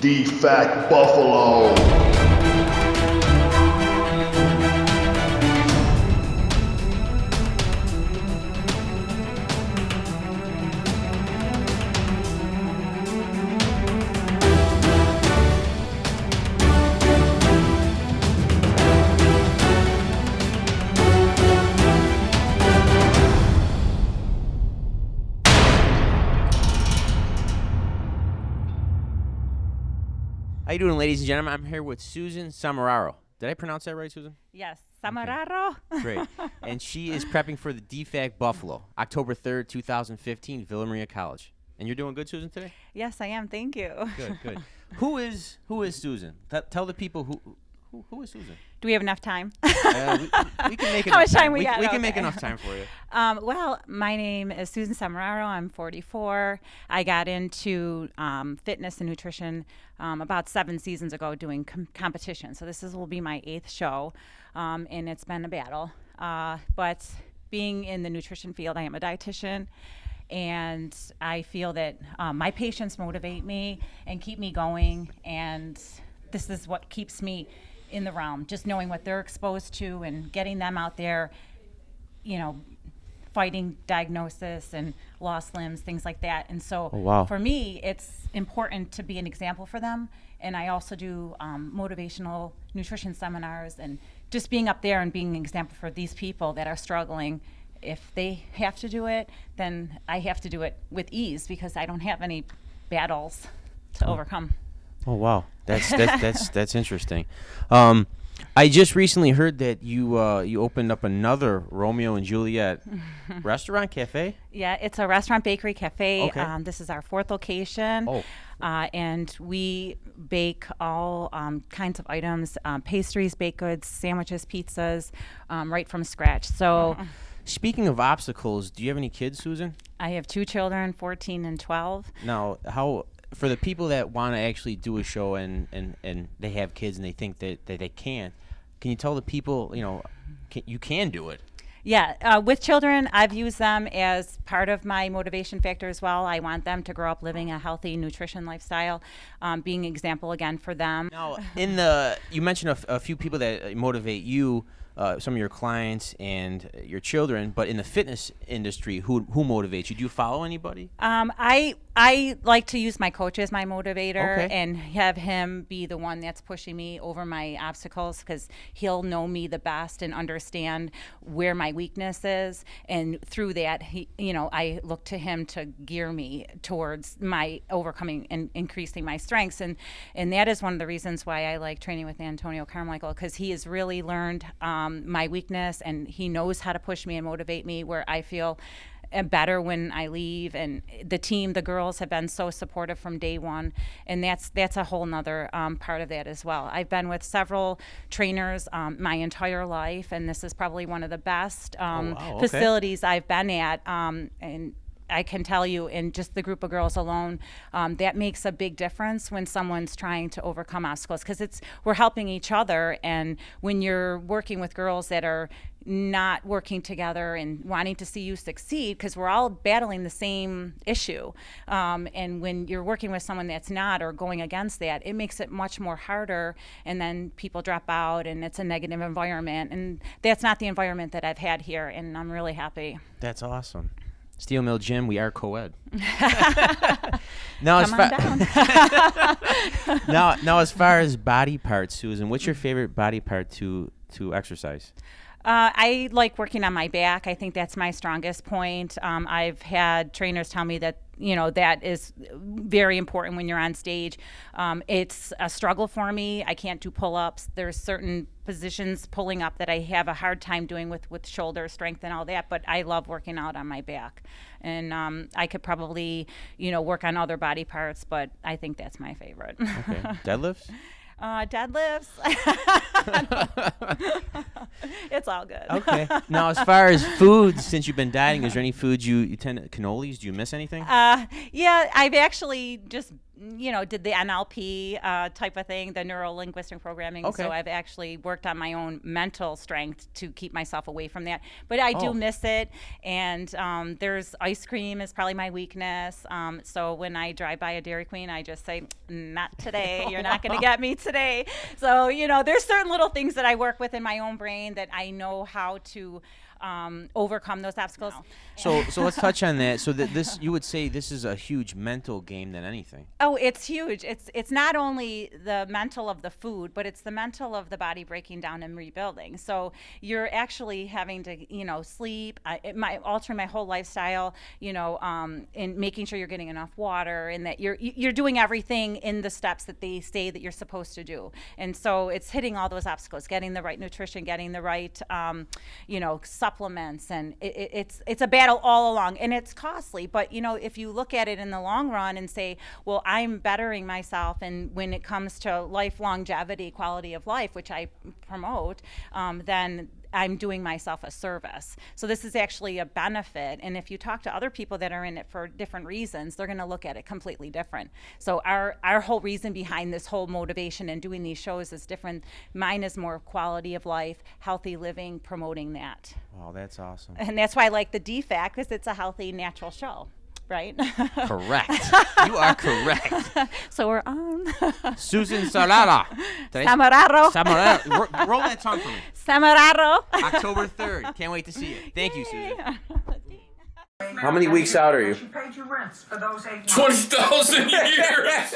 DFACBuffalo. How you doing, ladies and gentlemen? I'm here with Susan Semeraro. Did I pronounce that right, Susan? Yes, Semeraro. Okay. Great. And she is prepping for the DFACBuffalo, October 3rd, 2015, Villa Maria College. And you're doing good, Susan, today? Yes, I am. Thank you. Good, good. Who is Susan? Tell the people who is Susan? Do we have enough time? We can make How enough much time we we got? can Okay. make enough time for you. Well, my name is Susan Semeraro. I'm 44. I got into fitness and nutrition about 7 seasons ago doing competition. So this will be my 8th show, and it's been a battle. But being in the nutrition field, I am a dietitian, and I feel that my patients motivate me and keep me going, and this is what keeps me in the realm, just knowing what they're exposed to and getting them out there, you know, fighting diagnosis and lost limbs, things like that. And so for me, it's important to be an example for them. And I also do motivational nutrition seminars, and just being up there and being an example for these people that are struggling. If they have to do it, then I have to do it with ease because I don't have any battles to overcome. Oh wow, that's interesting. I just recently heard that you opened up another Romeo and Juliet restaurant cafe. Yeah, it's a restaurant bakery cafe. Okay. This is our 4th location. Oh. And we bake all kinds of items, pastries, baked goods, sandwiches, pizzas, right from scratch. So Speaking of obstacles, do you have any kids, Susan? I have 2 children, 14 and 12. Now, for the people that want to actually do a show and they have kids and they think that they can't, can you tell the people, you can do it? Yeah, with children, I've used them as part of my motivation factor as well. I want them to grow up living a healthy nutrition lifestyle, being an example again for them. Now, you mentioned a few people that motivate you, some of your clients and your children, but in the fitness industry, who motivates you? Do you follow anybody? I like to use my coach as my motivator, Okay. and have him be the one that's pushing me over my obstacles, because he'll know me the best and understand where my weakness is, and through that, I look to him to gear me towards my overcoming and increasing my strengths, and that is one of the reasons why I like training with Antonio Carmichael, because he has really learned my weakness, and he knows how to push me and motivate me where I feel better when I leave. And the girls have been so supportive from day one, and that's a whole nother part of that as well. I've been with several trainers my entire life, and this is probably one of the best facilities I've been at, and I can tell you, in just the group of girls alone, that makes a big difference when someone's trying to overcome obstacles, because we're helping each other. And when you're working with girls that are not working together and wanting to see you succeed, because we're all battling the same issue, and when you're working with someone that's not, or going against that, it makes it much more harder, and then people drop out and it's a negative environment, and that's not the environment that I've had here, and I'm really happy. That's awesome. Steel Mill Gym, we are co-ed. Now, Come on down. now, as far as body parts, Susan, what's your favorite body part to exercise? I like working on my back. I think that's my strongest point. I've had trainers tell me that that is very important when you're on stage. It's a struggle for me. I can't do pull-ups. There's certain positions pulling up that I have a hard time doing with shoulder strength and all that, but I love working out on my back. And I could probably, work on other body parts, but I think that's my favorite. Okay. Deadlifts? Deadlifts. It's all good. Okay. Now, as far as foods, since you've been dieting, is there any foods you tend to, cannolis? Do you miss anything? Yeah, I've actually just did the NLP type of thing, the neuro-linguistic programming. Okay. So I've actually worked on my own mental strength to keep myself away from that. But I do miss it. And there's ice cream is probably my weakness. So when I drive by a Dairy Queen, I just say, not today. You're not going to get me today. So, there's certain little things that I work with in my own brain that I know how to overcome those obstacles. So let's touch on that. So that you would say this is a huge mental game than anything. Oh, it's huge. It's not only the mental of the food, but it's the mental of the body breaking down and rebuilding. So you're actually having to, sleep, altering my whole lifestyle, and making sure you're getting enough water, and that you're doing everything in the steps that they say that you're supposed to do. And so it's hitting all those obstacles, getting the right nutrition, getting the right, supplements, and it's a battle all along, and it's costly. But if you look at it in the long run and say, well, I'm bettering myself, and when it comes to life longevity, quality of life, which I promote, then I'm doing myself a service. So this is actually a benefit. And if you talk to other people that are in it for different reasons, they're going to look at it completely different. So our whole reason behind this whole motivation and doing these shows is different. Mine is more quality of life, healthy living, promoting that. Wow, that's awesome. And that's why I like the DFAC, because it's a healthy, natural show. Right? Correct. You are correct. So we're on. Susan Semeraro. Semeraro. Roll that tongue for me. Semeraro. October 3rd. Can't wait to see you. Thank you, Susan. How many weeks out are you? 20,000 years.